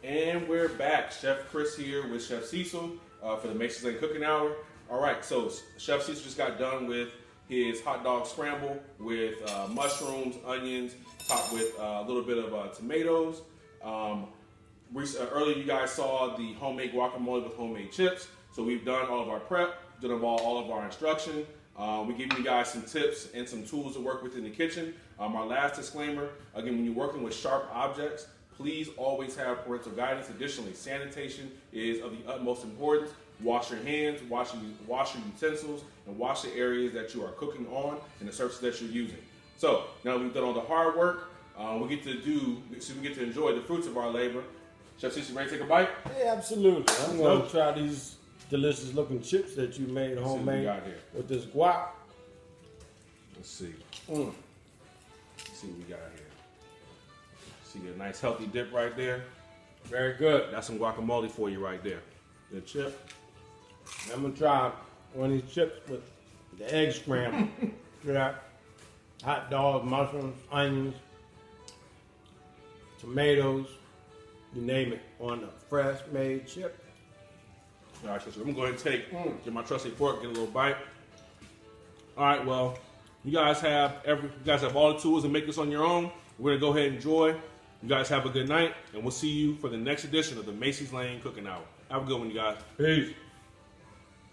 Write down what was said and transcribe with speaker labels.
Speaker 1: And we're back. Chef Chris here with Chef Cecil for the Macy's Lane Cooking Hour. All right, so Chef Cecil just got done with his hot dog scramble with mushrooms, onions, topped with a little bit of tomatoes. Earlier you guys saw the homemade guacamole with homemade chips. So we've done all of our prep, done all of our instruction. We give you guys some tips and some tools to work with in the kitchen. Our last disclaimer, again, when you're working with sharp objects, please always have parental guidance. Additionally, sanitation is of the utmost importance. Wash your hands, wash your utensils, and wash the areas that you are cooking on and the surfaces that you're using. So now we've done all the hard work. We get to enjoy the fruits of our labor. Chef Cecil, ready to take a bite?
Speaker 2: Yeah, absolutely. I'm going to try these delicious looking chips that you made homemade with this guac.
Speaker 1: Let's see. Let's see what we got here. See a nice healthy dip right there.
Speaker 2: Very good.
Speaker 1: That's some guacamole for you right there. Good chip.
Speaker 2: I'm going to try one of these chips with the egg scramble. Yeah. Hot dogs, mushrooms, onions, tomatoes, you name it, on a fresh made chip.
Speaker 1: All right, so I'm going to go ahead and get my trusty fork, get a little bite. All right, well, you guys have all the tools to make this on your own. We're going to go ahead and enjoy. You guys have a good night, and we'll see you for the next edition of the Macy's Lane Cooking Hour. Have a good one, you guys.
Speaker 2: Peace.